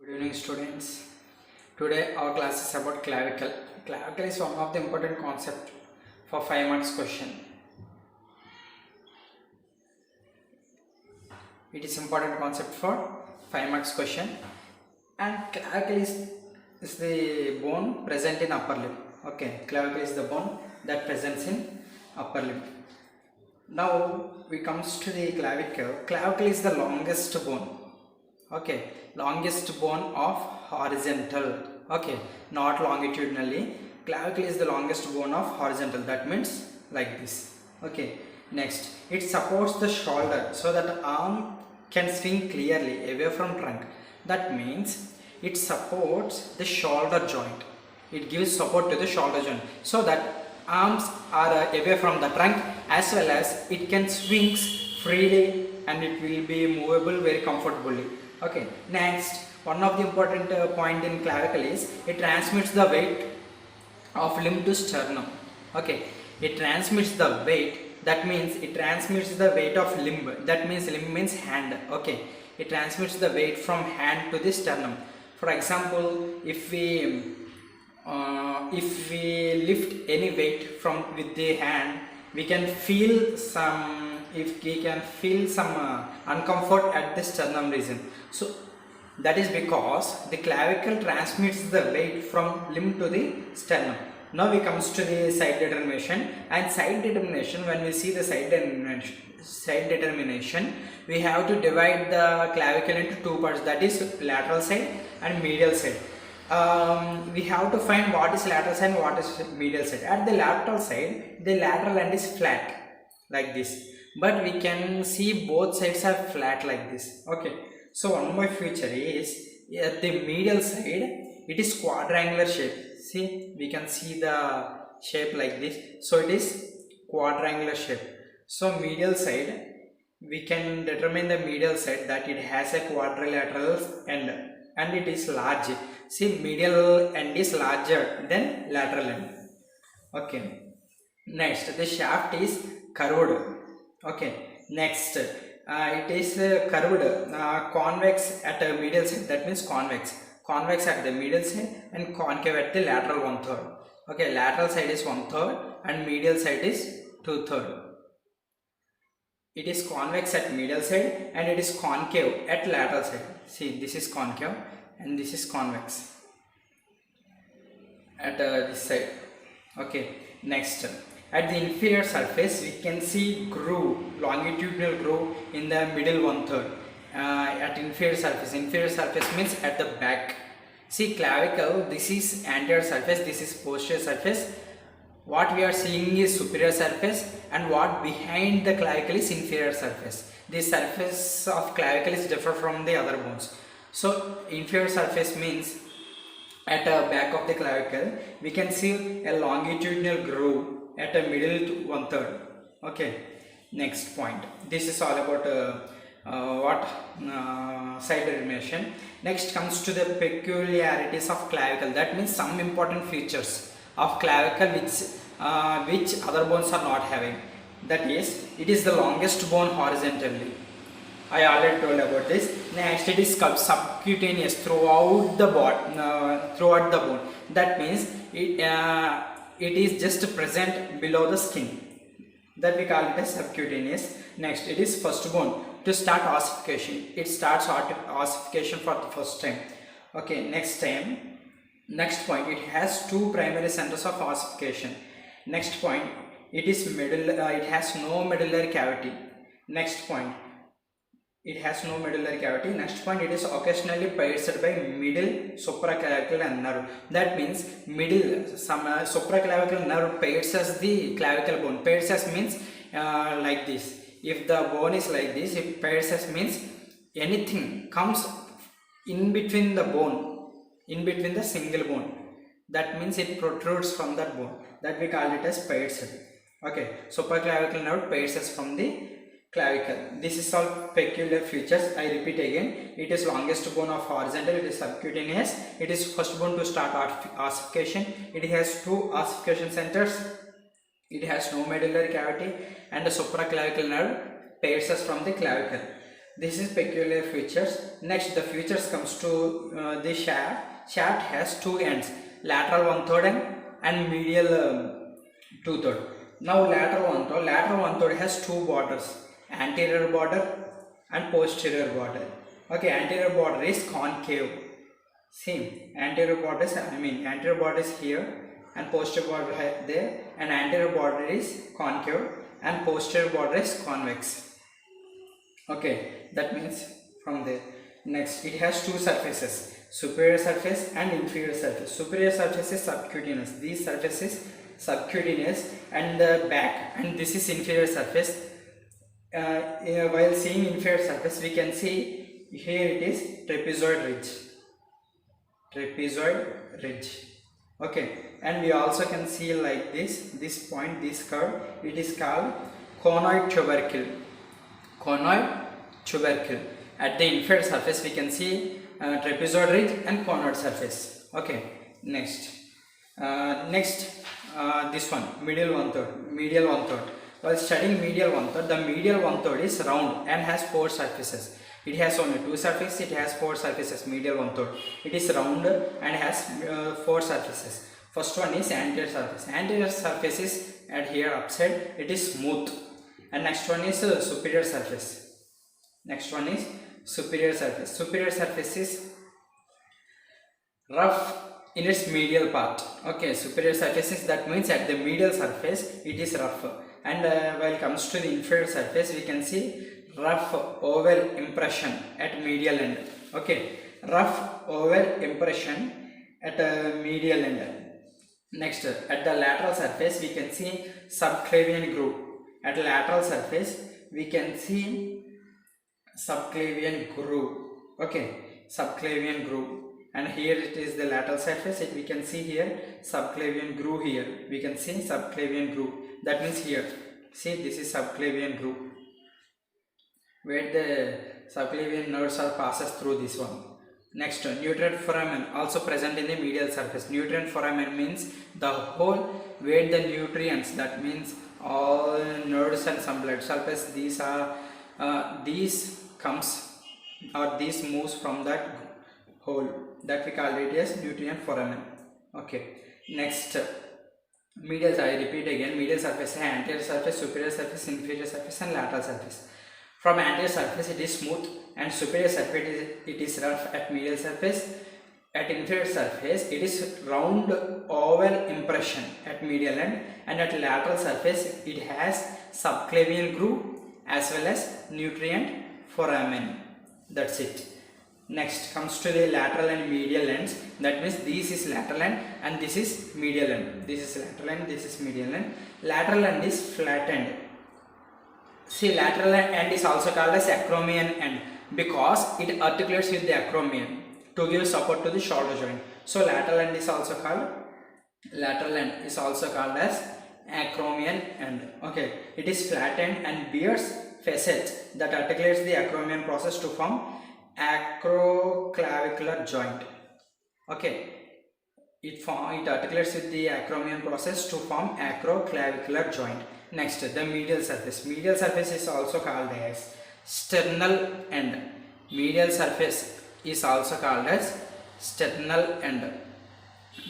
Good evening students. Today our class is about clavicle. Clavicle is one of the important concept for 5 marks question. It is important concept for 5 marks question, and clavicle is the bone present in upper lip. Okay, clavicle is the bone that presents in upper lip. Now we comes to the clavicle. Clavicle is the longest bone. Okay, longest bone of horizontal. Okay, not longitudinally. Clavicle is the longest bone of horizontal. That means like this. Okay, next it supports the shoulder so that the arm can swing clearly away from trunk. That means it supports the shoulder joint. It gives support to the shoulder joint so that arms are away from the trunk, as well as it can swing freely and it will be movable very comfortably. Okay, next one of the important point in clavicle is it transmits the weight of limb to sternum. Okay, it transmits the weight, that means it transmits the weight of limb, that means limb means hand. Okay, it transmits the weight from hand to the sternum. For example, if we lift any weight from with the hand, we can feel some uncomfort at the sternum region. So that is because the clavicle transmits the weight from limb to the sternum. Now we comes to the side determination, and side determination, when we see the side determination, we have to divide the clavicle into two parts, that is lateral side and medial side. We have to find what is lateral side and what is medial side. At the lateral side, the lateral end is flat like this, but we can see both sides are flat like this. Okay, so one more feature is at the medial side, it is quadrangular shape. See, we can see the shape like this, so it is quadrangular shape. So medial side, we can determine the medial side that it has a quadrilateral end and it is large. See, medial end is larger than lateral end. Okay, next the shaft is curved. Okay, next it is curved, convex at a medial side, that means convex at the medial side and concave at the lateral 1/3. Okay, lateral side is 1/3 and medial side is 2/3. It is convex at medial side and it is concave at lateral side. See, this is concave and this is convex at this side. Okay, next at the inferior surface, we can see groove, longitudinal groove in the middle 1/3. At inferior surface means at the back. See, clavicle, this is anterior surface, this is posterior surface. What we are seeing is superior surface, and what behind the clavicle is inferior surface. The surface of clavicle is different from the other bones. So inferior surface means at the back of the clavicle we can see a longitudinal groove at a middle 1/3. Okay, next point. This is all about side determination. Next comes to the peculiarities of clavicle. That means some important features of clavicle which other bones are not having. That is, it is the longest bone horizontally. I already told about this. Next, it is subcutaneous throughout the bone. That means it is just present below the skin. That we call it as subcutaneous. Next, it is first bone to start ossification. It starts ossification for the first time. Okay, next point, it has two primary centers of ossification. Next point, it has no medullary cavity. Next point, it has no medullary cavity. Next point, it is occasionally pierced by middle supraclavicular nerve. That means supraclavicular nerve pierces the clavicle bone. Pierces means like this. If the bone is like this, if pierces means anything comes in between the bone, in between the single bone. That means it protrudes from that bone. That we call it as pierced. Okay, supraclavicular nerve pierces from the clavicle. This is all peculiar features. I repeat again, it is longest bone of horizontal, it is subcutaneous, it is first bone to start ossification, it has two ossification centers, it has no medullary cavity, and the supraclavicular nerve pierces from the clavicle. This is peculiar features. Next, the features comes to the shaft. Shaft has two ends, lateral 1/3 and medial 2/3. Now lateral one third has two borders, anterior border and posterior border. Okay, anterior border is concave. See, anterior border is here and posterior border there, and anterior border is concave and posterior border is convex. Okay, that means from there. Next, it has two surfaces, superior surface and inferior surface. Superior surface is subcutaneous. These surface is subcutaneous and the back, and this is inferior surface. While seeing inferior surface, we can see here it is trapezoid ridge. Okay, and we also can see like this point, this curve, it is called conoid tubercle. At the inferior surface we can see trapezoid ridge and conoid surface. Okay, next this one, medial one third. While studying medial one third, the medial one third is round and has four surfaces. It has only two surfaces, it has four surfaces. Medial one third, it is round and has four surfaces. First one is anterior surface. Anterior surface is at here upside, it is smooth. And next one is superior surface. Superior surface is rough in its medial part. Okay, superior surfaces, that means at the medial surface it is rough. And while it comes to the inferior surface, we can see rough oval impression at medial end. Okay, rough oval impression at medial end. Next, at the lateral surface we can see subclavian group. At lateral surface we can see subclavian group. Okay, subclavian group. And here it is the lateral surface. We can see here subclavian groove. Here we can see subclavian groove. That means here, see, this is subclavian groove, where the subclavian nerves are passes through this one. Next, nutrient foramen also present in the medial surface. Nutrient foramen means the hole where the nutrients, that means all nerves and some blood surface, these moves from that hole, that we call it as nutrient foramen. Okay, next, medial, I repeat again, medial surface, anterior surface, superior surface, inferior surface and lateral surface. From anterior surface it is smooth and superior surface it is rough at medial surface. At inferior surface it is round oval impression at medial end, and at lateral surface it has subclavian groove as well as nutrient foramen. That's it. Next comes to the lateral and medial ends. That means this is lateral end and this is medial end. This is lateral end, this is medial end. Lateral end is flattened. See, lateral end is also called as acromion end because it articulates with the acromion to give support to the shoulder joint. So lateral end is also called as acromion end. Okay, it is flattened and bears facet that articulates the acromion process to form acroclavicular joint. Okay, it articulates with the acromion process to form acroclavicular joint. Next, the medial surface. Medial surface is also called as sternal end. Medial surface is also called as sternal end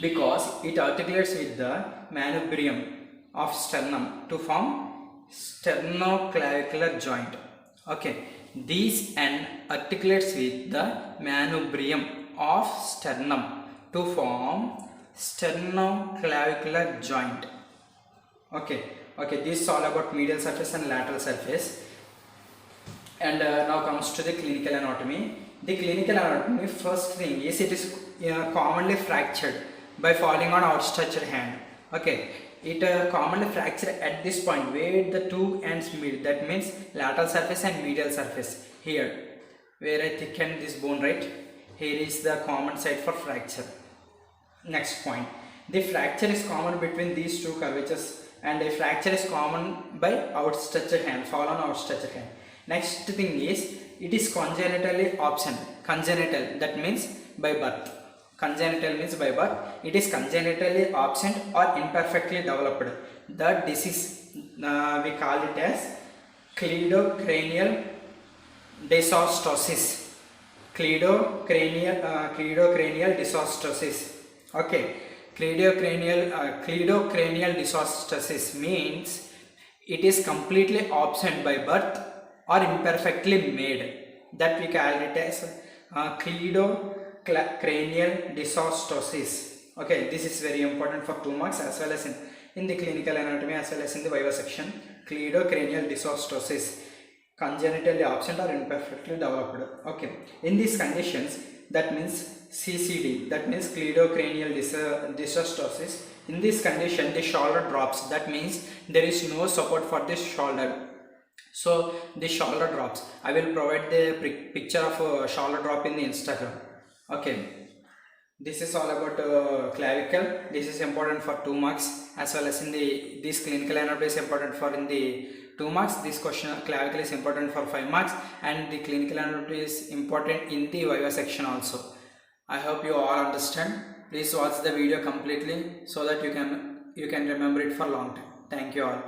because it articulates with the manubrium of sternum to form sternoclavicular joint. Okay, this end articulates with the manubrium of sternum to form sternoclavicular joint. Okay, this is all about medial surface and lateral surface. And now comes to the clinical anatomy. The clinical anatomy, first thing is it is commonly fractured by falling on outstretched hand. Okay, it commonly fractured at this point where the two ends meet. That means lateral surface and medial surface. Here, where I thicken this bone, right? Here is the common site for fracture. Next point, the fracture is common between these two curvatures, and a fracture is common by outstretched hand, fall on outstretched hand. Next thing is it is congenitally absent. Congenital, that means by birth. Congenital means by birth. It is congenitally absent or imperfectly developed. The disease we call it as cleidocranial dysostosis. Cleidocranial dysostosis. Okay, cleidocranial dysostosis means it is completely absent by birth or imperfectly made. That we call it as cleidocranial dysostosis. Okay, this is very important for 2 marks as well as in the clinical anatomy as well as in the viva section. Cleidocranial dysostosis, congenitally absent or imperfectly developed. Okay, in these conditions, that means CCD, that means cleidocranial dysostosis. In this condition, the shoulder drops. That means there is no support for this shoulder, so the shoulder drops. I will provide the picture of a shoulder drop in the Instagram. Okay, this is all about clavicle. This is important for 2 marks as well as in this clinical anatomy is important for in the 2 marks. This question clavicle is important for 5 marks and the clinical anatomy is important in the viva section also. I hope you all understand. Please watch the video completely so that you can remember it for long time. Thank you all.